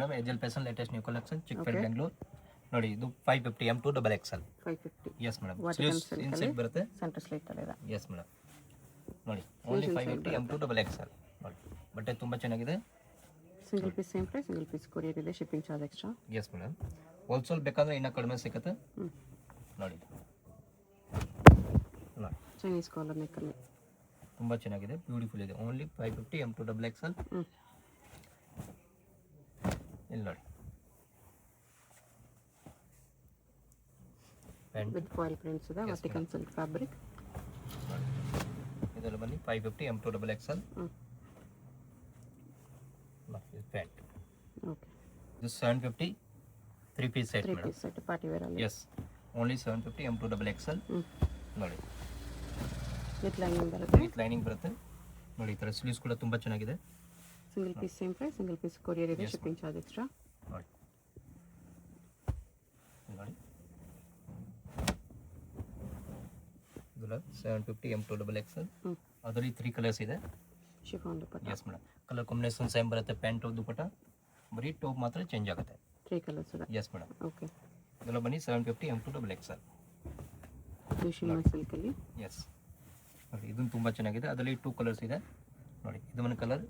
Madam ಎಜಲ್ fashion latest new collection Chickpet Okay. Bengaluru ನೋಡಿ ಇದು 550 M2 double XL 550 yes madam Vatican sleeves silk inside ಬರುತ್ತೆ centre slit ಅಲ್ಲಿ ಇದೆ. ಎಸ್ ಮೇಡಮ್ ನೋಡಿ only inside 550 M2 double XL ನೋಡಿ ಬಟ್ಟೆ ತುಂಬ ಚೆನ್ನಾಗಿದೆ single piece same price, single piece courier ಇದೆ, shipping charge extra. Yes madam wholesale ಬೇಕಾದ್ರೆ ಇನ್ನೂ ಕಡಿಮೆ ಸಿಗುತ್ತೆ ನೋಡಿ ನೋಡಿ ಚೈನೀಸ್ ಕಾಲರ್ ನೆಕ್ ಅಲ್ಲಿ ತುಂಬ ಚೆನ್ನಾಗಿದೆ ಬ್ಯೂಟಿಫುಲ್ ಇದೆ ಓನ್ಲಿ 550 M2 ಡಬಲ್ XL ಇಲ್ಲಿ ನೋಡಿ ಪ್ಯಾಂಟ್ ವಿತ್ ಫಾಯಿಲ್ ಪ್ರಿಂಟ್ಸ್ ಇದೆ, ವಾಟಿಕನ್ ಸಿಲ್ಕ್ ಫ್ಯಾಬ್ರಿಕ್. ಇದೆಲ್ಲ ಬನ್ನಿ 550 M2 double XL pant okay, ಇದು 750 3 piece set 3 madam piece set party wear ಅಲ್ಲಿ. Yes only 750 M2 double XL ನೋಡಿ ವಿತ್ ಲೈನಿಂಗ್ ಬರುತ್ತೆ. ವಿತ್ ಲೈನಿಂಗ್ ಬರುತ್ತೆ ನೋಡಿ ಈ ಥರ ಸ್ಲೀವ್ಸ್ ಕೂಡ ತುಂಬ ಚೆನ್ನಾಗಿದೆ single piece same price, single piece courier ಇದೆ, ಶಿಪ್ಪಿಂಗ್ ಚಾರ್ಜ್ ಎಕ್ಸ್ಟ್ರಾ. ನೋಡಿ ನೋಡಿ ಇದೆಲ್ಲ 750 M2 ಡಬಲ್ XL ಅದರಲ್ಲಿ 3 ಕಲರ್ಸ್ ಇದೆ. Chiffon dupatta yes madam colour combination same ಬರುತ್ತೆ ಪ್ಯಾಂಟ್ ದುಪಟ್ಟ ಬರೀ ಟಾಪ್ ಮಾತ್ರ ಚೇಂಜ್ ಆಗುತ್ತೆ. 3 ಕಲರ್ಸ್ ಇದೆ. ಎಸ್ ಮೇಡಮ್ ಓಕೆ, ಇದೆಲ್ಲ ಬನ್ನಿ 750 M2 ಡಬಲ್ XL ಶಿಮಾ ಸಿಲ್ಕ್ ಅಲ್ಲಿ. ಎಸ್ ನೋಡಿ ಇದನ್ನು ತುಂಬ ಚೆನ್ನಾಗಿದೆ ಅದರಲ್ಲಿ 2 ಕಲರ್ಸ್ ಇದೆ ನೋಡಿ ಇದು ಒಂದು ಕಲರ್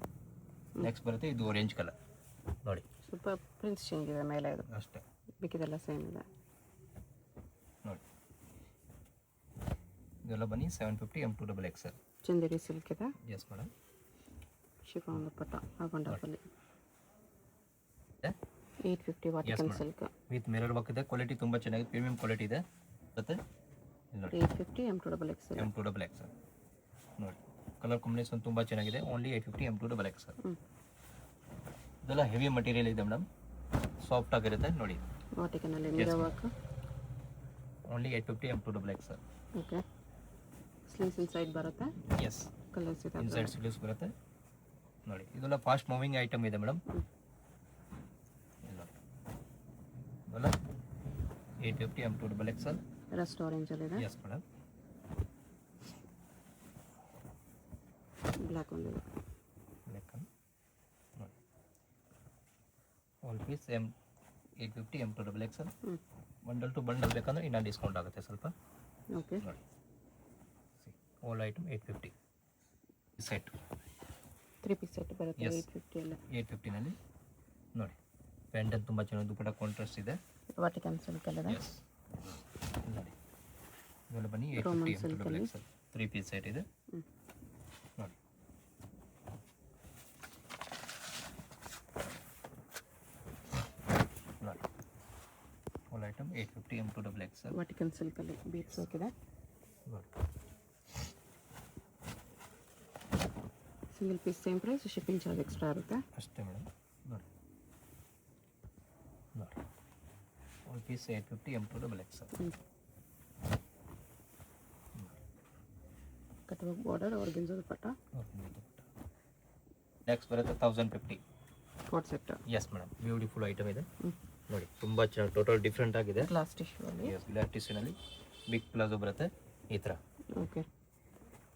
ನೆಕ್ಸ್ಟ್ ಬರುತ್ತೆ ಇದು ಆರೆಂಜ್ ಕಲರ್ ನೋಡಿ ಸ್ವಲ್ಪ ಪ್ರಿಂಟ್ಸ್ ಚೇಂಜ್ ಇದೆ ಮೇಲೆ, ಇದು ಅಷ್ಟೇ ಬೇಕಿದೆಲ್ಲ ಸೇಮ್ ಇದೆ. ನೋಡಿ ಇದೆಲ್ಲ ಬನ್ನಿ 750 M2 double XL Chanderi silk ಇದೆ, ಎಸ್ ಮೇಡಮ್ ಶಿಫಾನ್ ದುಪಟ್ಟ ಹಾಕೊಂಡಲ್ಲಿ 850 Vatican silk with mirror work ಇದೆ ಕ್ವಾಲಿಟಿ ತುಂಬ ಚೆನ್ನಾಗಿದೆ ಪ್ರೀಮಿಯಂ ಕ್ವಾಲಿಟಿ ಇದೆ ಮತ್ತೆ ನೋಡಿ 850 M2 double XL. M2 double XL ನೋಡಿ ಕಲರ್ ಕಾಂಬಿನೇಷನ್ ತುಂಬ ಚೆನ್ನಾಗಿದೆ ಓನ್ಲಿ 850 M2 ಡಬಲ್ XL ಇದೆಲ್ಲ ಹೆವಿ ಮಟೀರಿಯಲ್ ಇದೆ ಮೇಡಮ್ ಸಾಫ್ಟ್ ಆಗಿರುತ್ತೆ ನೋಡಿ ವಾಟಿಕನ್ ಅಲ್ಲಿ mirror work. Only 850 M2 double XL okay, sleeves inside ಬರುತ್ತೆ, ಎಸ್ ಕಲರ್ಸ್ ಇದೆ. ಇನ್ಸೈಡ್ ಸ್ಲೀವ್ಸ್ ಬರುತ್ತೆ ನೋಡಿ ಇದೆಲ್ಲ ಫಾಸ್ಟ್ ಮೂವಿಂಗ್ ಐಟಮ್ ಇದೆ ಮೇಡಮ್ ನೋಡಿ ಇದೆಲ್ಲ 850 M2 double XL Rust orange ಅಲ್ಲಿ ಇದೆ, ಎಸ್ ಮೇಡಮ್ ಬ್ಲ್ಯಾಕ್ ಒಂದಿದೆ. ನೋಡಿ ಒಂದು piece 850 M2 double XL bundle to bundle ಬೇಕಂದ್ರೆ ಇನ್ನೂ ಡಿಸ್ಕೌಂಟ್ ಆಗುತ್ತೆ ಸ್ವಲ್ಪ ಓಕೆ, ನೋಡಿ all item 850 set 3 piece set ಬರುತ್ತೆ. Yes. 850 ಅಲ್ಲ, 850ನಲ್ಲಿ ನೋಡಿ ಪ್ಯಾಂಟ್ ಅಂತ ತುಂಬ ಚೆನ್ನಾಗಿ ದುಪಟ್ಟ ಕಾಂಟ್ರಾಸ್ಟ್ ಇದೆ ವಾಟಿಕನ್ ಸಿಲ್ಕ್ ಅಲ್ಲಿ ಇದೆ. ಎಸ್ ನೋಡಿ ಇದೆಲ್ಲ ಬನ್ನಿ Roman 850 silk M2 ಡಬಲ್ ಅಲ್ಲಿ. XL 3 ಪೀಸ್ ಸೆಟ್ ಇದೆ ನೋಡಿ ನೋಡಿ all item 850 M2 double XL Vatican silk ಅಲ್ಲಿ ಬೀಟ್ಸ್ ವರ್ಕ್ ಇದೆ. ನೋಡಿ single piece same price, shipping charge extra ಇರುತ್ತೆ. ಅಷ್ಟೇ ಮೇಡಮ್ ನೋಡಿ ನೋಡಿ ಒಂದು piece 850 M2 double XL cutwork border organza dupatta, next ಬರುತ್ತೆ 1050 ಕಾಟ್ set. Yes madam beautiful item ಇದೆ ನೋಡಿ ತುಂಬ ಚೆನ್ನಾಗಿ ಟೋಟಲ್ ಡಿಫ್ರೆಂಟ್ ಆಗಿದೆ. ಗ್ಲಾಸ್ ಟಿಶ್ಯೂ ಅಲ್ಲಿ. ಎಸ್ ಬ್ಲ್ಯಾಕ್ ಟಿಶ್ಯೂನಲ್ಲಿ ಬಿಗ್ ಪ್ಲಾಜೋ ಬರುತ್ತೆ ಈ ಥರ ಓಕೆ,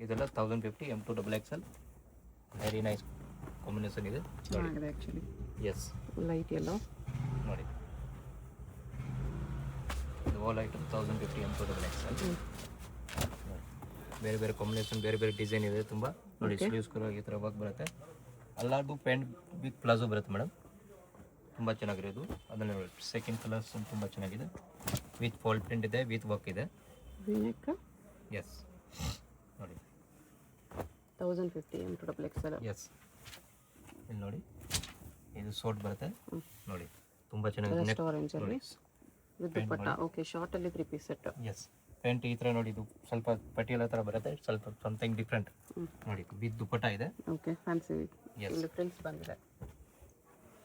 ಇದೆಲ್ಲ 1050 M2 double XL very nice combination ಇದೆ ನೋಡಿ ಚೆನ್ನಾಗಿದೆ ಆ್ಯಕ್ಚುಲಿ. ಎಸ್ ಲೈಟ್ ಎಲ್ಲೋ ನೋಡಿ ಇದು all item 1050 M2 double XL ಬೇರೆ ಬೇರೆ ಕಾಂಬಿನೇಷನ್ ಬೇರೆ ಬೇರೆ ಡಿಸೈನ್ ಇದೆ ತುಂಬ ನೋಡಿ ಸ್ಲೀವ್ಸ್ ಕೂಡ ಈ ಥರ ವರ್ಕ್ ಬರುತ್ತೆ ಅಲ್ಲಾರ್ದು ಪ್ಯಾಂಟ್ ಬಿಗ್ ಪ್ಲಾಜೋ ಬರುತ್ತೆ ಮೇಡಮ್ ತುಂಬ ಚೆನ್ನಾಗಿರೋದು ಅದನ್ನು ನೋಡಿ ಸೆಕೆಂಡ್ ಕಲರ್ಸ್ ತುಂಬ ಚೆನ್ನಾಗಿದೆ ವಿತ್ ಫಾಲ್ ಪ್ರಿಂಟ್ ಇದೆ ವಿತ್ ವರ್ಕ್ ಇದೆ ವಿನೆಕ್. ಎಸ್ ನೋಡಿ 1050 M2 ಡಬಲ್ XL. ಎಸ್ ಇಲ್ಲಿ ನೋಡಿ ಇದು ಶಾರ್ಟ್ ಬರುತ್ತೆ ನೋಡಿ ತುಂಬ ಚೆನ್ನಾಗಿದೆ ರಸ್ಟ್ ಆರೆಂಜ್ ಅಲ್ಲಿ ವಿತ್ ದುಪಟ್ಟ. ಓಕೆ, ಶಾರ್ಟ್ ಅಲ್ಲಿ 3 ಪೀಸ್ ಸೆಟ್. ಎಸ್ ಪ್ಯಾಂಟ್ ಈ ಥರ ನೋಡಿ ಇದು ಸ್ವಲ್ಪ ಪಟಿಯಾಲ ಥರ ಬರುತ್ತೆ ಸ್ವಲ್ಪ ಸಮಥಿಂಗ್ ಡಿಫ್ರೆಂಟ್ ನೋಡಿ ವಿತ್ ದುಪಟ್ಟ ಇದೆ. Okay, fancy Yes. ಇಲ್ಲಿ ಪ್ರಿಂಟ್ಸ್ ಬಂದಿದೆ.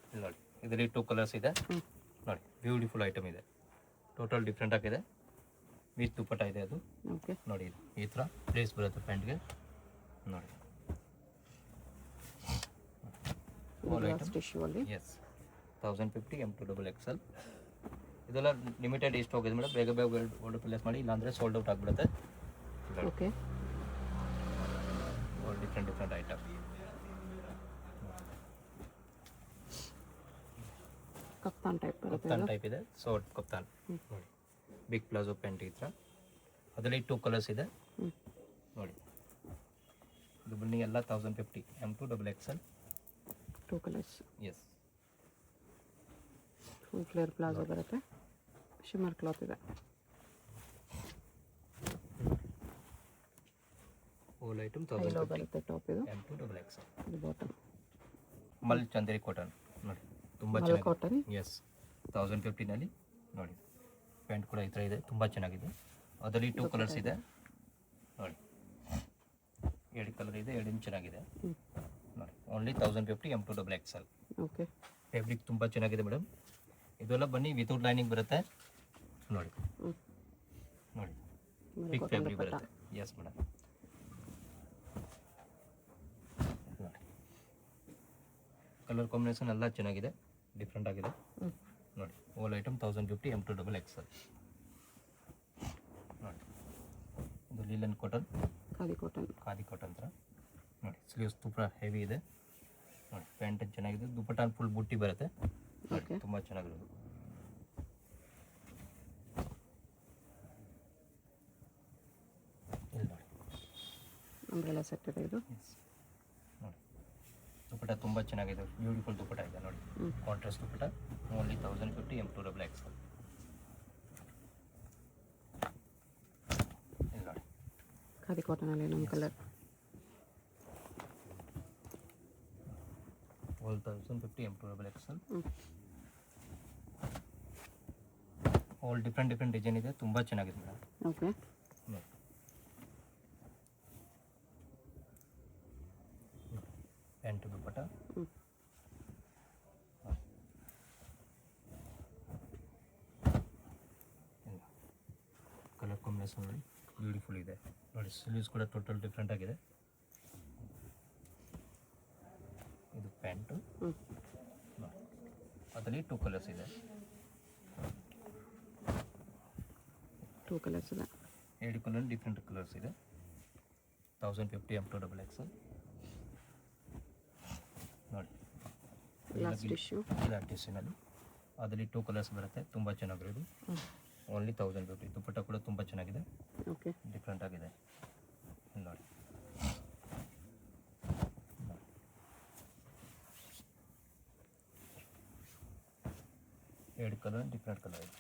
ಇಲ್ಲಿ ನೋಡಿ ಇದರಲ್ಲಿ 2 ಕಲರ್ಸ್ ಇದೆ ನೋಡಿ ಬ್ಯೂಟಿಫುಲ್ ಐಟಮ್ ಇದೆ ಟೋಟಲ್ ಡಿಫ್ರೆಂಟ್ ಆಗಿದೆ ವಿತ್ ದುಪಟ್ಟ ಇದೆ ಅದು ಓಕೆ, ನೋಡಿ ಇದು ಈ ಥರ ಪ್ಲೇಸ್ ಬರುತ್ತೆ ಪ್ಯಾಂಟ್ಗೆ ನೋಡಿ ಆಲ್ ಗ್ಲಾಸ್ ಐಟಮ್ ಟಿಶ್ಯೂ ಅಲ್ಲಿ. ಎಸ್ 1050 M2 ಡಬಲ್ XL ಇದೆಲ್ಲ ಲಿಮಿಟೆಡ್ ಸ್ಟಾಕ್ ಇದೆ ಮೇಡಮ್ ಬೇಗ ಬೇಗ ಆರ್ಡರ್ ಪ್ಲೇಸ್ ಮಾಡಿ ಇಲ್ಲಾಂದರೆ ಸೋಲ್ಡ್ ಔಟ್ ಆಗಿಬಿಡುತ್ತೆ okay, different item kaftan type ಬರುತ್ತೆ ಕಪ್ತಾನ್ ಟೈಪ್ ಇದೆ, ಶಾರ್ಟ್ ಕಪ್ತಾನ್ ನೋಡಿ. ಬಿಗ್ ಪ್ಲಾಜೋ ಪ್ಯಾಂಟ್ ಈ ಥರ. ಅದರಲ್ಲಿ 2 ಕಲರ್ಸ್ ಇದೆ ನೋಡಿ. ಇದು ಬನ್ನಿ ಎಲ್ಲ 1050 M2 XXL. 2 colours. Yes, full flare palazzo ಬರುತ್ತೆ, ಶಿಮ್ಮರ್ ಕ್ಲಾತ್ ಇದೆ. ಹೋಲ್ ಐಟಮ್ ಹೈ ಲೋ 1050 ಬರುತ್ತೆ ಟಾಪ್ ಇದು. M2 XXL. ಇದು ಬಾಟಮ್. ಮಲ್ ಚಂದೇರಿ ಕಾಟನ್ ನೋಡಿ, ತುಂಬ ಮಲ್ ಚೆನ್ನಾಗಿದೆ. ಕಾಟನ್. ಎಸ್, 1050ನಲ್ಲಿ ನೋಡಿ. ಪ್ಯಾಂಟ್ ಕೂಡ ಈ ಥರ ಇದೆ, ತುಂಬ ಚೆನ್ನಾಗಿದೆ. ಅದರಲ್ಲಿ 2 ಕಲರ್ಸ್ ಇದೆ ನೋಡಿ. 2 ಕಲರ್ ಇದೆ, 2 ಚೆನ್ನಾಗಿದೆ ನೋಡಿ. Only 1050 M2 XXL. Okay. Fabric ತುಂಬ ಚೆನ್ನಾಗಿದೆ ಮೇಡಮ್. ಇದೆಲ್ಲ ಬನ್ನಿ ವಿತೌಟ್ ಲೈನಿಂಗ್ ಬರುತ್ತೆ ನೋಡಿ. ನೋಡಿ ಬಿಗ್ ಫ್ಯಾಬ್ರಿಕ್ ಬರುತ್ತೆ. ಎಸ್ ಮೇಡಮ್ ನೋಡಿ. ಕಲರ್ ಕಾಂಬಿನೇಷನ್ ಎಲ್ಲ ಚೆನ್ನಾಗಿದೆ, ಡಿಫ್ರೆಂಟ್ ಆಗಿದೆ ನೋಡಿ. ಓಲ್ ಐಟಮ್ 1050 M2 XXL ನೋಡಿ. ಇದು ಲೀಲನ್ cotton, khadi cotton. Khadi cotton ಥರ ನೋಡಿ. ಸ್ಲೀವ್ಸ್ ತುಂಬ ಹೆವಿ ಇದೆ ನೋಡಿ. ಪ್ಯಾಂಟ್ ಚೆನ್ನಾಗಿದೆ, ದುಪಟ್ಟಾನ್ ಫುಲ್ ಬುಟ್ಟಿ ಬರುತ್ತೆ ನೋಡಿ. Okay. ತುಂಬ ಚೆನ್ನಾಗಿರೋದು. ಇಲ್ಲಿ ನೋಡಿ, ಅಂಬ್ರೆಲಾ ಸೆಟ್ ಇದೆ ಇದು. ನೋಡಿ ದುಪಟ್ಟ ತುಂಬ ಚೆನ್ನಾಗಿದೆ, ಬ್ಯೂಟಿಫುಲ್ ದುಪಟ್ಟ ಇದೆ ನೋಡಿ. Contrast dupatta, only 1050 M2 XXL. ಇಲ್ಲಿ ನೋಡಿ, ಖಾದಿ ಕಾಟನಲ್ಲಿ ನಮ್ಮ ಕಲರ್. ಓಲ್ 1050 M2 XXL. All different design ಇದೆ, ತುಂಬ ಚೆನ್ನಾಗಿದೆ ಮೇಡಮ್. ಓಕೆ. ನೋಡಿ ಪ್ಯಾಂಟ್ ದುಪಟ್ಟ. ಕಲರ್ ಕಾಂಬಿನೇಷನ್ ನೋಡಿ, ಬ್ಯೂಟಿಫುಲ್ ಇದೆ ನೋಡಿ. ಸ್ಲೀವ್ಸ್ ಕೂಡ ಟೋಟಲ್ ಡಿಫ್ರೆಂಟ್ ಆಗಿದೆ. ಇದು ಪ್ಯಾಂಟು ನೋಡಿ. ಅದರಲ್ಲಿ 2 ಕಲರ್ಸ್ ಇದೆ. 2 ಕಲರ್ಸ್ ಇದೆ. 2 ಕಲರ್ ಡಿಫ್ರೆಂಟ್ ಕಲರ್ಸ್ ಇದೆ. 1050 M2 XXL ನೋಡಿ. Last tissue. ಇಲ್ಲ ಟಿಶ್ಯೂನಲ್ಲಿ ಅದರಲ್ಲಿ 2 ಕಲರ್ಸ್ ಬರುತ್ತೆ, ತುಂಬ ಚೆನ್ನಾಗಿರೋದು. ಓನ್ಲಿ 1050. ದುಪಟ್ಟ ಕೂಡ ತುಂಬ ಚೆನ್ನಾಗಿದೆ, ಓಕೆ. ಡಿಫ್ರೆಂಟ್ ಆಗಿದೆ ನೋಡಿ. ಎರಡು ಕಲರ್ ಡಿಫ್ರೆಂಟ್ ಕಲರ್ ಇದೆ.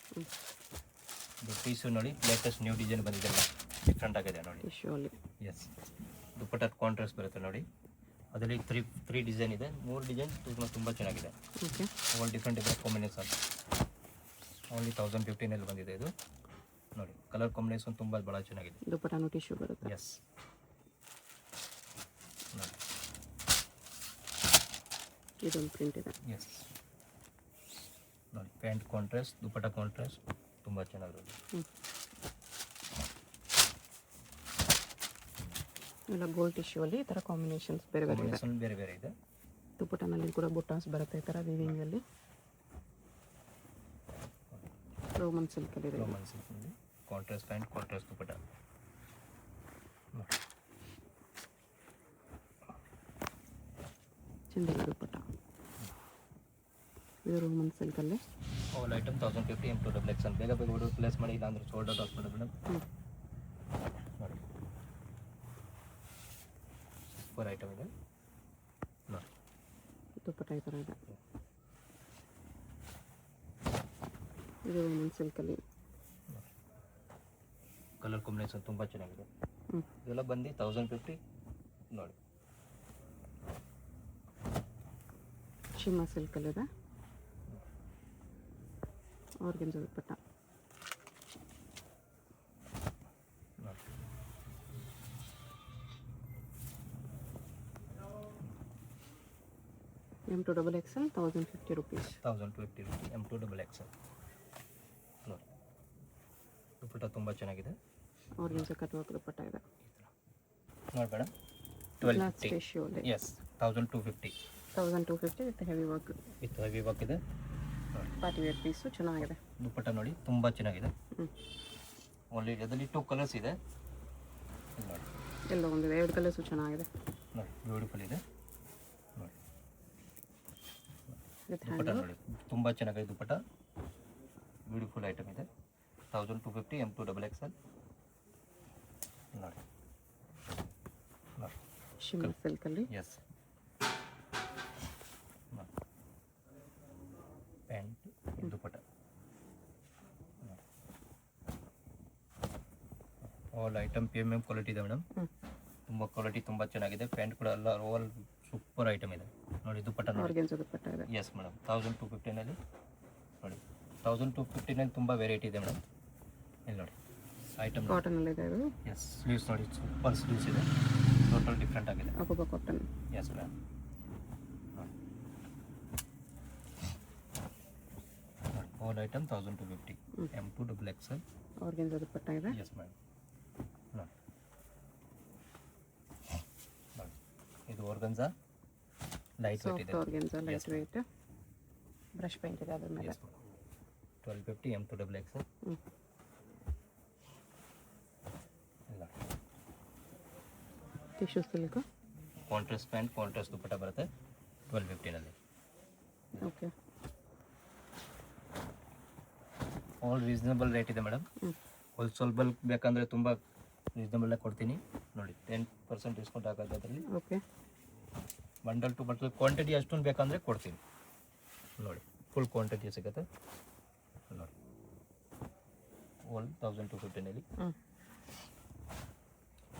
ಇದು ಪೀಸು ನೋಡಿ, ಲೇಟೆಸ್ಟ್ ನ್ಯೂ ಡಿಸೈನ್ ಬಂದಿದೆ, ಡಿಫ್ರೆಂಟ್ ಆಗಿದೆ ನೋಡಿ. ಟಿಶ್ಯೂ ಅಲ್ಲಿ. ಎಸ್, ದುಪಟ್ಟ ಕಾಂಟ್ರಾಸ್ಟ್ ಬರುತ್ತೆ ನೋಡಿ. ಅದರಲ್ಲಿ 3 ಡಿಸೈನ್ ಇದೆ, 3 ಡಿಸೈನ್ ತುಂಬ ಚೆನ್ನಾಗಿದೆ. Okay. All different combination. Only 1050ನಲ್ಲಿ ಬಂದಿದೆ ಇದು ನೋಡಿ. ಕಲರ್ ಕಾಂಬಿನೇಷನ್ ತುಂಬ ಭಾಳ ಚೆನ್ನಾಗಿದೆ. ದುಪಟ್ಟಾನು ಟಿಶ್ಯೂ ಬರುತ್ತೆ. ಎಸ್ ನೋಡಿ. ಇದೊಂದು ಪ್ರಿಂಟ್ ಇದೆ. ಎಸ್ ನೋಡಿ, ಪ್ಯಾಂಟ್ ಕಾಂಟ್ರಾಸ್ಟ್, ದುಪಟ್ಟ ಕಾಂಟ್ರಾಸ್ಟ್, ತುಂಬ ಚೆನ್ನಾಗಿರೋದು. ಎಲ್ಲ ಗೋಲ್ಡ್ ಟಿಶ್ಯೂ ಅಲ್ಲಿ ಈ ಥರ ಕಾಂಬಿನೇಷನ್ಸ್ ಬೇರೆ ಬೇರೆ ಇದೆ. ಕಾಂಬಿನೇಷನ್ ಬೇರೆ ಬೇರೆ ಇದೆ. ದುಪಟ್ಟನಲ್ಲಿ ಕೂಡ ಬುಟ್ಟಾಸ್ ಬರುತ್ತೆ ಈ ಥರ ವೀವಿಂಗ್ ಅಲ್ಲಿ. ರೋಮನ್ ಸಿಲ್ಕ್ ಅಲ್ಲಿ ಇದೆ. ರೋಮನ್ ಸಿಲ್ಕ್ನಲ್ಲಿ ಕಾಂಟ್ರಾಸ್ಟ್ ಪ್ಯಾಂಟ್, ಕಾಂಟ್ರಾಸ್ಟ್ ದುಪಟ್ಟ ನೋಡಿ. ಚಂದೇರಿ ದುಪಟ್ಟ. ಇದು ರೋಮನ್ ಸಿಲ್ಕ್ ಅಲ್ಲಿ. All item 1050 M2 XXL. ಬೇಗ ಬೇಗ ಹುಡುಗ ಪ್ಲೇಸ್ ಮಾಡಿ, ಇಲ್ಲಾಂದ್ರೆ ಸೋಲ್ಡ್ ಔಟ್ ಆಗ್ತದೆ ಮೇಡಮ್ ನೋಡಿ. ಸೂಪರ್ ಐಟಮ್ ಇದೆ ನೋಡಿ. ದುಪಟ್ಟ ಈ ಥರ ಇದೆ. ಇದು ರೋಮನ್ ಸಿಲ್ಕಲ್ಲಿ. ಕಲರ್ ಕಾಂಬಿನೇಷನ್ ತುಂಬ ಚೆನ್ನಾಗಿದೆ. ಇದೆಲ್ಲ ಬಂದು 1050 ನೋಡಿ. Shimea ಸಿಲ್ಕಲ್ಲಿದೆ. ಆರ್ಗೆನ್ಜ dupatta. M2 XXL 1050 rupees. 1050 M2 XXL ನೋಡಿ. ದುಪಟ್ಟ ತುಂಬ ಚೆನ್ನಾಗಿದೆ. ಆರ್ಗೆನ್ಜ ಕಟ್ ವರ್ಕ್ ದುಪಟ್ಟ ಇದೆ ನೋಡಿ ಮೇಡಮ್. ಲಾಸ್ಟ್ ಟಿಶ್ಯೂ ಅಲ್ಲಿ. Yes, 1250. 1250 with heavy work. With heavy work ಇದೆ ನೋಡಿ. ಪಾರ್ಟಿ ವೇರ್ ಪೀಸು ಚೆನ್ನಾಗಿದೆ. ದುಪಟ್ಟ ನೋಡಿ, ತುಂಬ ಚೆನ್ನಾಗಿದೆ. ಓನ್ಲಿ ಅದರಲ್ಲಿ 2 ಕಲರ್ಸ್ ಇದೆ ನೋಡಿ. ಎಲ್ಲ ಒಂದಿದೆ, 2 ಕಲರ್ಸು ಚೆನ್ನಾಗಿದೆ ನೋಡಿ, ಬ್ಯೂಟಿಫುಲ್ ಇದೆ ನೋಡಿ. ವಿತ್ ದುಪ್ಪಟ್ಟ ಹ್ಯಾಂಡ್ ನೋಡಿ ತುಂಬ ಚೆನ್ನಾಗಿದೆ ದುಪ್ಪಟ್ಟ, ಬ್ಯೂಟಿಫುಲ್ ಐಟಮ್ ಇದೆ. 1250 M2 XXL ನೋಡಿ ನೋಡಿ. ಶಿಮ್ಮರ್ ಸಿಲ್ಕಲ್ಲಿ ಎಸ್ ಪ್ಯಾಂಟ್ ದುಪ್ಪಟ್ಟ ಆಲ್ ಐಟಮ್ ಪ್ರೀಮಿಯಂ ಕ್ವಾಲಿಟಿ ಇದೆ ಮೇಡಮ್. ತುಂಬ ಕ್ವಾಲಿಟಿ ತುಂಬ ಚೆನ್ನಾಗಿದೆ. ಪ್ಯಾಂಟ್ ಕೂಡ ಎಲ್ಲ ಆಲ್ ಸೂಪರ್ ಐಟಮ್ ಇದೆ ನೋಡಿ. ದುಪ್ಪಟ್ಟ ನೋಡಿ. ಆರ್ಗೆನ್ಸಾ ದುಪ್ಪಟ್ಟ ಇದೆ. ಎಸ್ ಮೇಡಮ್ 1250ನಲ್ಲಿ ನೋಡಿ. 1250ನಲ್ಲಿ ತುಂಬ ವೆರೈಟಿ ಇದೆ ಮೇಡಮ್. ಇಲ್ಲಿ ನೋಡಿ ಐಟಮ್ ಕಾಟನ್ ಅಲ್ಲಿ ಇದೆ ಇದು. ಎಸ್ ಸ್ಲೀವ್ಸ್ ನೋಡಿ ಸೂಪರ್ ಸ್ಲೀವ್ಸ್ ಇದೆ, ಟೋಟಲ್ ಡಿಫ್ರೆಂಟ್ ಆಗಿದೆ. ಅಕೋಬಾ cotton. Yes madam all item 1250 M2 XXL. Organza dupatta ಇದೆ. ಎಸ್ ಮೇಡಮ್ ನೋಡಿ ನೋಡಿ. ಇದು ಆರ್ಗನ್ಸಾ ಲೈಟ್ ವೇಟ್ ಇದೆ. Soft organza light weight. Brush paint ಇದೆ ಅದ್ರ ಮೇಲೆ. 1250 M2 XXL. ಇಲ್ಲ tissue silk. Contrast pant contrast dupatta ಬರುತ್ತೆ 1250ನಲ್ಲಿ. ಓಕೆ. ಆಲ್ ರೀಸನಬಲ್ ರೇಟ್ ಇದೆ ಮೇಡಮ್. ಹೋಲ್ಸೇಲ್ ಬಲ್ಕ್ ಬೇಕಂದರೆ ತುಂಬ ರೀಸನಬಲ್ ಆಗಿ ಕೊಡ್ತೀನಿ ನೋಡಿ. 10% ಡಿಸ್ಕೌಂಟ್ ಆಗುತ್ತೆ ಅದರಲ್ಲಿ. Okay. Bundle to bundle quantity ಅಷ್ಟೊಂದು ಬೇಕಂದರೆ ಕೊಡ್ತೀನಿ ನೋಡಿ. ಫುಲ್ ಕ್ವಾಂಟಿಟಿ ಸಿಗುತ್ತೆ ನೋಡಿ. ಆಲ್ 1250ನಲ್ಲಿ.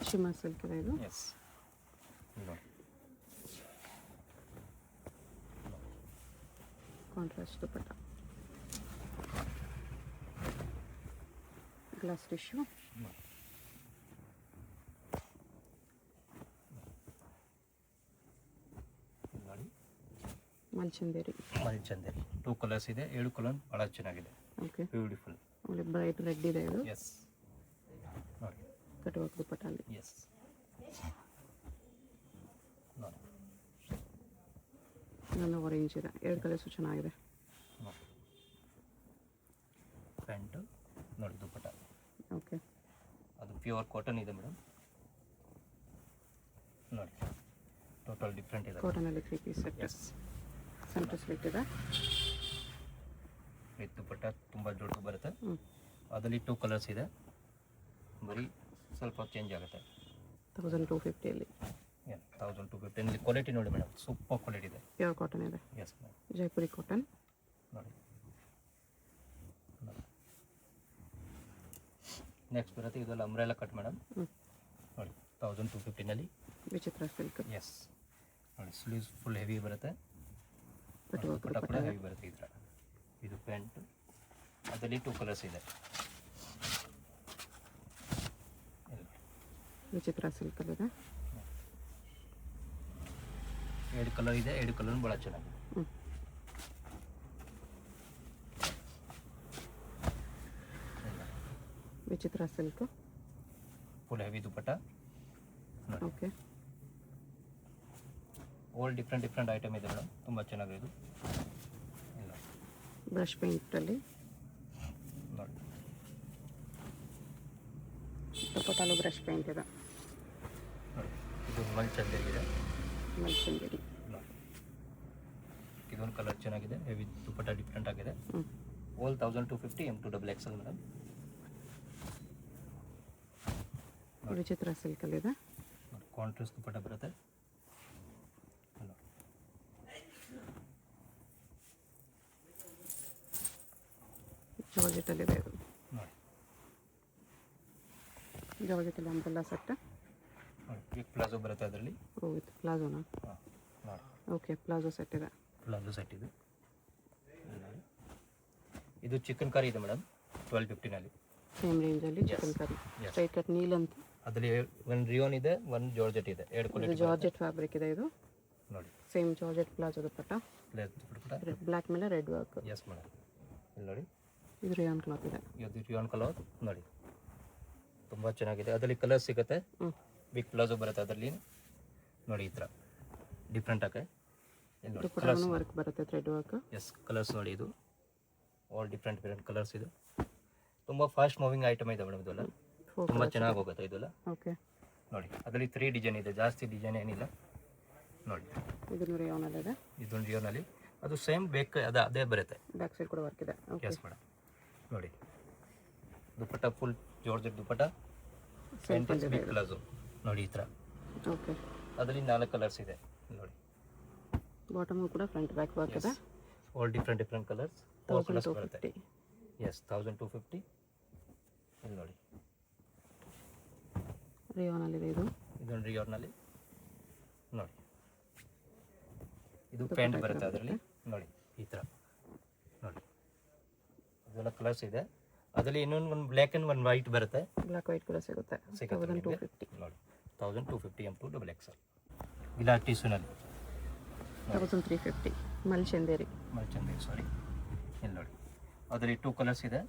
ಶಿಮ್ಮರ್ ಸಿಲ್ಕ್ ಇದೆ ಇದು. ಎಸ್ ನೋಡಿ. ಕಾಂಟ್ರಾಸ್ಟ್ ದುಪ್ಪಟ್ಟ. Glass tissue. ನೋಡಿ ಮಲ್ಚಂದೇರಿ. ಮಲ್ಚಂದೇರಿ 2 ಕಲರ್ಸ್ ಇದೆ. 7 ಕಲರ್ ಭಾಳ ಚೆನ್ನಾಗಿದೆ, ಓಕೆ. ಬ್ಯೂಟಿಫುಲ್. ಒಳ್ಳೆ ಬ್ರೈಟ್ ರೆಡ್ ಇದೆ ಇದು. ಎಸ್ ನೋಡಿ. ಕಟುವರ್ಕ್ ದುಪ್ಪಟ್ಟ ಅಲ್ಲಿ. ಎಸ್ ನೋಡಿ ನನ್ನ ಆರೆಂಜ್ ಇದೆ. 2 ಕಲರ್ಸು ಚೆನ್ನಾಗಿದೆ. ನೋಡಿ ಪ್ಯಾಂಟು ನೋಡಿ ದುಪ್ಪಟ್ಟ. ಓಕೆ. ಅದು ಪ್ಯೂರ್ ಕಾಟನ್ ಇದೆ ಮೇಡಮ್ ನೋಡಿ. ಟೋಟಲ್ ಡಿಫ್ರೆಂಟ್ ಇದೆ. ಕಾಟನಲ್ಲಿ 3 piece set. Yes centre slit ಇದೆ. ವಿತ್ ದುಪ್ಪಟ್ಟ ತುಂಬ ದೊಡ್ಡದು ಬರುತ್ತೆ. ಅದರಲ್ಲಿ 2 ಕಲರ್ಸ್ ಇದೆ. ಬರೀ ಸ್ವಲ್ಪ ಚೇಂಜ್ ಆಗುತ್ತೆ. 1250 ಅಲ್ಲಿ. 1250 ಕ್ವಾಲಿಟಿ ನೋಡಿ ಮೇಡಮ್, ಸೂಪರ್ ಕ್ವಾಲಿಟಿ ಇದೆ. ಪ್ಯೂರ್ ಕಾಟನ್ ಇದೆ. Yes madam Jaipuri cotton. ನೋಡಿ. ನೆಕ್ಸ್ಟ್ ಬರುತ್ತೆ ಇದೆಲ್ಲ ಅಂಬ್ರೆಲಾ ಕಟ್ ಮೇಡಮ್ ನೋಡಿ. 1250ನಲ್ಲಿ ವಿಚಿತ್ರ ಸಿಲ್ಕ್. ಎಸ್ ನೋಡಿ. ಸ್ಲೀವ್ಸ್ ಫುಲ್ ಹೆವಿ ಬರುತ್ತೆ, ಕಟುವರ್ಕ್ ದುಪ್ಪಟ್ಟ ಕೂಡ ದುಪ್ಪಟ್ಟ. ಹೆವಿ ಬರುತ್ತೆ ಈ ಥರ. ಇದು ಪ್ಯಾಂಟ್, ಅದರಲ್ಲಿ 2 ಕಲರ್ಸ್ ಇದೆ. ವಿಚಿತ್ರ ಸಿಲ್ಕ್ ಇದೆ. 2 ಕಲರ್ ಇದೆ. 2 ಕಲರ್ ಭಾಳ ಚೆನ್ನಾಗಿದೆ. ವಿಚಿತ್ರ ಸಿಲ್ಕ್. ಫುಲ್ ಹೆವಿ ದುಪ್ಪಟ್ಟ. ಓಕೆ. ಆಲ್ ಡಿಫ್ರೆಂಟ್ ಐಟಮ್ ಇದೆ ಮೇಡಮ್, ತುಂಬ ಚೆನ್ನಾಗಿದೆ ಇದು. ಇಲ್ಲ ಬ್ರಷ್ ಪೇಂಟಲ್ಲಿ ನೋಡಿ. ದುಪ್ಪಟ್ಟಲು ಬ್ರಷ್ ಪೇಂಟ್ ಇದೆ. ನೋಡಿ ಇದು ಮಲ್ಚಂದೇರಿದೆ. ಮಲ್ಚಂದೇರಿ ನೋಡಿ. ಇದೊಂದು ಕಲರ್ ಚೆನ್ನಾಗಿದೆ, ಹೆವಿ ದುಪ್ಪಟ್ಟ ಡಿಫ್ರೆಂಟ್ ಆಗಿದೆ. ಹ್ಞೂ. All 1250 M2 XXL madam. ವಿಚಿತ್ರ ಸಿಲ್ಕಲ್ಲಿದೆ. ನೋಡಿ ಕಾಂಟ್ರಾಸ್ಟ್ ದುಪ್ಪಟ್ಟ ಬರುತ್ತೆ. ಜಾರ್ಜೆಟಲ್ಲಿದೆ ಇದು. ನೋಡಿ ಜಾರ್ಜೆಟಲ್ಲಿ ಅಂಬ್ರೆಲ್ಲಾ ಸೆಟ್. ನೋಡಿ ಬಿಗ್ ಪ್ಲಾಜೋ ಬರುತ್ತೆ ಅದರಲ್ಲಿ. ಓ ವಿತ್ ಪ್ಲಾಜೋನಾ? ಹಾಂ ನೋಡಿ ಓಕೆ. ಪ್ಲಾಜೋ ಸೆಟ್ ಇದೆ. ಪ್ಲಾಜೋ ಸೆಟ್ ಇದೆ ನೋಡಿ. ಇದು ಚಿಕನ್ ಕರಿ ಇದೆ ಮೇಡಮ್ 1250ನಲ್ಲಿ. ಸೇಮ್ ರೇಂಜಲ್ಲಿ chikankari. Yes. Straight cut ನೀಲ್ ಅಂತ. ಅದರಲ್ಲಿ 1 ರಿಯೋನ್ ಇದೆ, 1 ಜಾರ್ಜೆಟ್ ಇದೆ. 2 ಇದು ಕ್ವಾಲಿಟಿ ಜಾರ್ಜೆಟ್ ಫ್ಯಾಬ್ರಿಕ್ ಇದೆ ಇದು. ನೋಡಿ. ಸೇಮ್ ಜಾರ್ಜೆಟ್ ಪ್ಲಾಜೋ ದುಪ್ಪಟ್ಟ. ದುಪ್ಪಟ್ಟ. ರೆಡ್ ಬ್ಲ್ಯಾಕ್ ಮೇಲೆ ರೆಡ್ ವರ್ಕ್. Yes madam. ಇಲ್ಲಿ ನೋಡಿ ಇದು ರಿಯಾನ್ ಕ್ಲಾತ್ ಇದೆ. ಇದು ರಿಯೋನ್ ಕಲರ್ ನೋಡಿ, ತುಂಬ ಚೆನ್ನಾಗಿದೆ. ಅದರಲ್ಲಿ ಕಲರ್ ಸಿಗುತ್ತೆ. ಬಿಗ್ ಪ್ಲಾಜೋ ಬರುತ್ತೆ ಅದರಲ್ಲಿ ನೋಡಿ. ಈ ಥರ ಡಿಫ್ರೆಂಟ್ ಆಗಿ ಇಲ್ಲಿ ನೋಡಿ ದುಪ್ಪಟ್ಟನು ವರ್ಕ್ ಬರುತ್ತೆ, ಥ್ರೆಡ್ ವರ್ಕ್. ಎಸ್ ಕಲರ್ಸ್ ನೋಡಿ. ಇದು ಆಲ್ ಡಿಫ್ರೆಂಟ್ ಕಲರ್ಸ್ ಇದೆ. ತುಂಬ ಫಾಸ್ಟ್ ಮೂವಿಂಗ್ ಐಟಮ್ ಇದೆ ಮೇಡಮ್ ಇದೆಲ್ಲ. ತುಂಬ ಚೆನ್ನಾಗಿ ಹೋಗುತ್ತೆ ಇದೆಲ್ಲ. ಓಕೆ. ನೋಡಿ ಅದರಲ್ಲಿ 3 ಡಿಸೈನ್ ಇದೆ, ಜಾಸ್ತಿ ಡಿಸೈನ್ ಏನಿಲ್ಲ ನೋಡಿ. ಇದನ್ನು ರಿಯಾನಲ್ಲಿದೆ. ಇದೊಂದು ರಿಯೋನಲ್ಲಿ ಅದು ಸೇಮ್ ಅದೇ ಬರುತ್ತೆ. ಬ್ಯಾಕ್ ಸೈಡ್ ಕೂಡ ವರ್ಕ್ ಇದೆ. Okay yes madam. ನೋಡಿ ದುಪ್ಪಟ್ಟ ಫುಲ್ ಜಾರ್ಜೆಟ್ ದುಪ್ಪಟ್ಟ, ಬಿಗ್ ಪ್ಲಾಜೋ ನೋಡಿ ಈ ಥರ. ಓಕೆ ಅದರಲ್ಲಿ 4 ಕಲರ್ಸ್ ಇದೆ ನೋಡಿ. ಬಾಟಮ್ ಕೂಡ ಫ್ರಂಟ್ ಬ್ಯಾಕ್ ವರ್ಕ್ ಇದೆ. ಆಲ್ ಡಿಫ್ರೆಂಟ್ ಕಲರ್ಸ್, 4 ಕಲರ್ಸ್ ಬರುತ್ತೆ. 1250. ಎಸ್ 1250. ಇಲ್ಲಿ ನೋಡಿ ರಿಯಾನಲ್ಲಿ ಇದೆ. ಇದೊಂದು ರಿಯಾನಲ್ಲಿ ನೋಡಿ. ಇದು ಪ್ಯಾಂಟ್ ಬರುತ್ತೆ ಅದರಲ್ಲಿ ನೋಡಿ ಈ ಥರ ನೋಡಿ. ಇದೆಲ್ಲ ಕಲರ್ಸ್ ಇದೆ. ಅದರಲ್ಲಿ ಇನ್ನೊಂದು ಒಂದು ಬ್ಲ್ಯಾಕ್ ಆ್ಯಂಡ್ ಒಂದು ವೈಟ್ ಬರುತ್ತೆ. ಬ್ಲ್ಯಾಕ್ ವೈಟ್ ಕೂಡ ಸಿಗುತ್ತೆ. 1250 ನೋಡಿ. 1250 M2XL. ಇಲ್ಲ ಟಿಶ್ಯೂನಲ್ಲಿ 1350. ಮಲ್ಚಂದೇರಿ ಸಾರಿ. ಇಲ್ಲಿ ನೋಡಿ ಅದರಲ್ಲಿ 2 ಕಲರ್ಸ್ ಇದೆ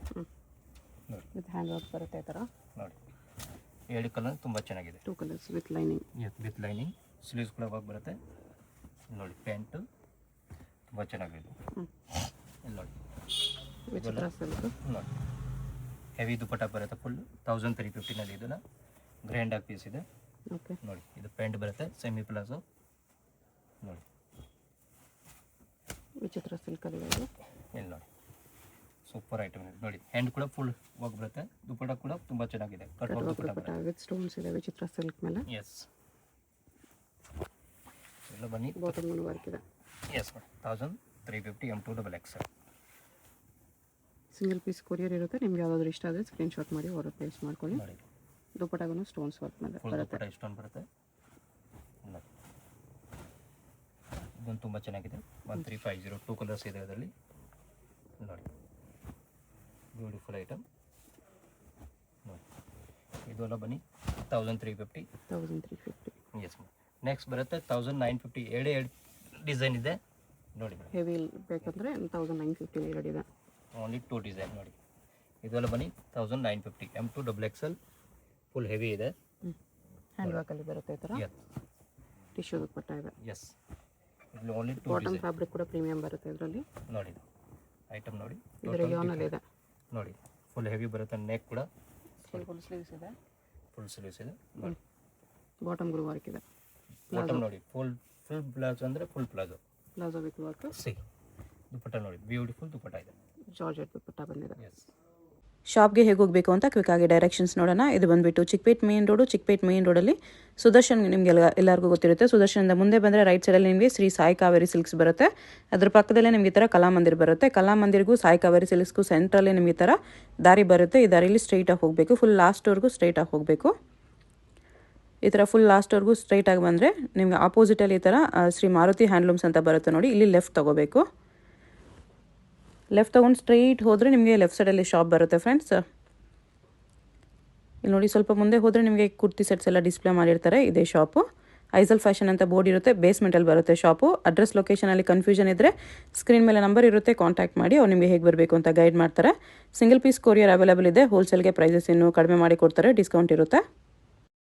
ನೋಡಿ. ವಿತ್ ಹ್ಯಾಂಡ್ ವರ್ಕ್ ಬರುತ್ತೆ ಈ ಥರ ನೋಡಿ. 7 ಕಲರ್ ತುಂಬ ಚೆನ್ನಾಗಿದೆ. 2 colours with lining. With lining, sleeves ಕೂಡ ಹೋಗಿ ಬರುತ್ತೆ ನೋಡಿ. ಪ್ಯಾಂಟು ತುಂಬ ಚೆನ್ನಾಗಿದೆ. ಇಲ್ಲಿ ನೋಡಿ ವಿಚಿತ್ರ ಸಿಲ್ಕ್ ನೋಡಿ. ಹೆವಿ ದುಪ್ಪಟ್ಟ ಬರುತ್ತೆ ಫುಲ್ 1350ನಲ್ಲಿ. ಇದನ್ನು ಗ್ರ್ಯಾಂಡ್ ಆಗಿ ಪೀಸ್ ಇದೆ. ಓಕೆ ನೋಡಿ ಇದು ಪ್ಯಾಂಟ್ ಬರುತ್ತೆ ಸೆಮಿ ಪ್ಲಾಜೋ ನೋಡಿ. ವಿಚಿತ್ರ ಸಿಲ್ಕಲ್ಲಿ ಇದು. ಇಲ್ಲಿ ನೋಡಿ ಸೂಪರ್ ಐಟಮ್ ಇದೆ ನೋಡಿ. ಹ್ಯಾಂಡ್ ಕೂಡ ಫುಲ್ ವರ್ಕ್ ಬರುತ್ತೆ. ದುಪ್ಪಟ್ಟ ಕೂಡ ತುಂಬ ಚೆನ್ನಾಗಿದೆ. ಕಟ್ ವರ್ಕ್ ದುಪ್ಪಟ್ಟ ಬರುತ್ತೆ ವಿತ್ ಸ್ಟೋನ್ಸ್ ಇದೆ ವಿಚಿತ್ರ ಸಿಲ್ಕ್ ಮೇಲೆ. ಎಸ್ ಎಲ್ಲ ಬನ್ನಿ. ಬಾಟಮ್ ವರ್ಕ್ ಇದೆ. Yes madam 1350 M2XL. Single piece courier ಇರುತ್ತೆ. ನಿಮ್ಗೆ ಯಾವುದಾದ್ರೂ ಇಷ್ಟ ಆದರೆ ಸ್ಕ್ರೀನ್ಶಾಟ್ ಮಾಡಿ ಆರ್ಡರ್ ಪ್ಲೇಸ್ ಮಾಡ್ಕೊಳ್ಳಿ. ನೋಡಿ ದುಪ್ಪಟ್ಟಾಗೂ ಸ್ಟೋನ್ಸ್ ವರ್ಕ್ ಮೇಲೆ ಫುಲ್ ಬರುತ್ತೆ. ದುಪ್ಪಟ್ಟ ಇಷ್ಟೊಂದು ಬರುತ್ತೆ ನೋಡಿ. ಇದೊಂದು ತುಂಬ ಚೆನ್ನಾಗಿದೆ. 1350 2 ಕಲರ್ಸ್ ಇದೆ ಅದರಲ್ಲಿ ನೋಡಿ. ಬ್ಯೂಟಿಫುಲ್ ಐಟಮ್ ನೋಡಿ. ಇದೆಲ್ಲ ಬನ್ನಿ 1350. 1350. Yes madam. ನೆಕ್ಸ್ಟ್ ಬರುತ್ತೆ 1950. ಎರಡು ಡಿಸೈನ್ ಇದೆ ನೋಡಿ ಮೇಡಮ್. ಹೆವಿ ಬೇಕಂದರೆ 1950 ಎರಡಿದೆ. ಓನ್ಲಿ 2 ಡಿಸೈನ್ ನೋಡಿ. ಇದೆಲ್ಲ ಬನ್ನಿ 1950 M2XL. ಫುಲ್ ಹೆವಿ ಇದೆ. ಹ್ಯಾಂಡ್ ವರ್ಕಲ್ಲಿ ಬರುತ್ತೆ ಈ ಥರ. ಎಸ್ ಟಿಶ್ಯೂ ದುಪ್ಪಟ್ಟ ಇದೆ. ಎಸ್ ಇಲ್ಲಿ ಓನ್ಲಿ 2 ಬಾಟಮ್ ಡಿಸೈನ್ ಫ್ಯಾಬ್ರಿಕ್ ಕೂಡ ಪ್ರೀಮಿಯಂ ಬರುತ್ತೆ ಇದರಲ್ಲಿ. ನೋಡಿ ಐಟಮ್ ನೋಡಿ. ಇದರ ಯಾನಲ್ಲಿ ಇದೆ ನೋಡಿ ಫುಲ್ ಹೆವಿ ಬರುತ್ತೆ. ನೆಕ್ ಕೂಡ ಫುಲ್ ಸ್ಲೀವ್ಸ್ ಇದೆ. ಫುಲ್ ಸ್ಲೀವ್ಸ್ ಇದೆ ನೋಡಿ. ಬಾಟಮ್ ಗ್ರೂ ವರ್ಕ್ ಇದೆ. ಬಾಟಮ್ ನೋಡಿ ಫುಲ್ ಪ್ಲಾಜೋ ಅಂದರೆ ಫುಲ್ ಪ್ಲಾಜೋ ವಿತ್ ವರ್ಕ್. ಸಿ ದುಪ್ಪಟ್ಟ ನೋಡಿ ಬ್ಯೂಟಿಫುಲ್ ದುಪ್ಪಟ್ಟ ಇದೆ. ಜಾರ್ಜೆಟ್ ದುಪ್ಪಟ್ಟ ಬಂದಿದೆ. ಎಸ್ ಶಾಪ್ಗೆ ಹೇಗೆ ಹೋಗಬೇಕು ಅಂತ ಕ್ವಿಕ್ ಆಗಿ ಡೈರೆಕ್ಷನ್ಸ್ ನೋಡೋಣ. ಇದು ಬಂದುಬಿಟ್ಟು Chickpet main road. Chickpet main ರೋಡಲ್ಲಿ ಸುದರ್ಶನ್ ನಿಮಗೆ ಎಲ್ಲರಿಗೂ ಗೊತ್ತಿರುತ್ತೆ. ಸುದರ್ಶನದ ಮುಂದೆ ಬಂದರೆ ರೈಟ್ ಸೈಡಲ್ಲಿ ನಿಮಗೆ ಶ್ರೀ ಸಾಯಿ ಕಾವೇರಿ ಸಿಲ್ಕ್ಸ್ ಬರುತ್ತೆ. ಅದ್ರ ಪಕ್ಕದಲ್ಲೇ ನಿಮಗೆ ಈ ಥರ ಕಲಾಮಂದಿರ್ ಬರುತ್ತೆ. ಕಲಾಮಂದಿರ್ಗೂ ಸಾಯಿ ಕಾವೇರಿ ಸಿಲ್ಕ್ಸ್ಗೂ ಸೆಂಟ್ರಲ್ಲಿ ನಿಮಗೆ ಈ ಥರ ದಾರಿ ಬರುತ್ತೆ. ಈ ದಾರಿಯಲ್ಲಿ ಸ್ಟ್ರೈಟಾಗಿ ಹೋಗಬೇಕು. ಫುಲ್ ಲಾಸ್ಟ್ವರೆಗೂ ಸ್ಟ್ರೈಟಾಗಿ ಹೋಗಬೇಕು. ಈ ಥರ ಫುಲ್ ಲಾಸ್ಟ್ವರೆಗೂ ಸ್ಟ್ರೈಟಾಗಿ ಬಂದರೆ ನಿಮಗೆ ಆಪೋಸಿಟಲ್ಲಿ ಈ ಥರ ಶ್ರೀ ಮಾರುತಿ ಹ್ಯಾಂಡ್ಲೂಮ್ಸ್ ಅಂತ ಬರುತ್ತೆ ನೋಡಿ. ಇಲ್ಲಿ ಲೆಫ್ಟ್ ತೊಗೋಬೇಕು. ಲೆಫ್ಟ್ ತೊಗೊಂಡು ಸ್ಟ್ರೈಟ್ ಹೋದರೆ ನಿಮಗೆ ಲೆಫ್ಟ್ ಸೈಡಲ್ಲಿ ಶಾಪ್ ಬರುತ್ತೆ ಫ್ರೆಂಡ್ಸ್. ಇಲ್ಲಿ ನೋಡಿ ಸ್ವಲ್ಪ ಮುಂದೆ ಹೋದರೆ ನಿಮಗೆ ಕುರ್ತಿ ಸೆಟ್ಸ್ ಎಲ್ಲ ಡಿಸ್ಪ್ಲೇ ಮಾಡಿರ್ತಾರೆ. ಇದೇ ಶಾಪು. ಐಸಲ್ ಫ್ಯಾಷನ್ ಅಂತ ಬೋರ್ಡ್ ಇರುತ್ತೆ. ಬೇಸ್ಮೆಂಟಲ್ಲಿ ಬರುತ್ತೆ ಶಾಪು. ಅಡ್ರೆಸ್ ಲೊಕೇಶನಲ್ಲಿ ಕನ್ಫ್ಯೂಷನ್ ಇದ್ದರೆ ಸ್ಕ್ರೀನ್ ಮೇಲೆ ನಂಬರ್ ಇರುತ್ತೆ, ಕಾಂಟ್ಯಾಕ್ಟ್ ಮಾಡಿ. ಅವ್ರು ನಿಮಗೆ ಹೇಗೆ ಬರಬೇಕು ಅಂತ ಗೈಡ್ ಮಾಡ್ತಾರೆ. ಸಿಂಗಲ್ ಪೀಸ್ ಕೊರಿಯರ್ ಅವೈಲೇಬಲ್ ಇದೆ. ಹೋಲ್ಸೇಲ್ಗೆ ಪ್ರೈಸಸ್ ಇನ್ನೂ ಕಡಿಮೆ ಮಾಡಿ ಕೊಡ್ತಾರೆ. ಡಿಸ್ಕೌಂಟ್ ಇರುತ್ತೆ.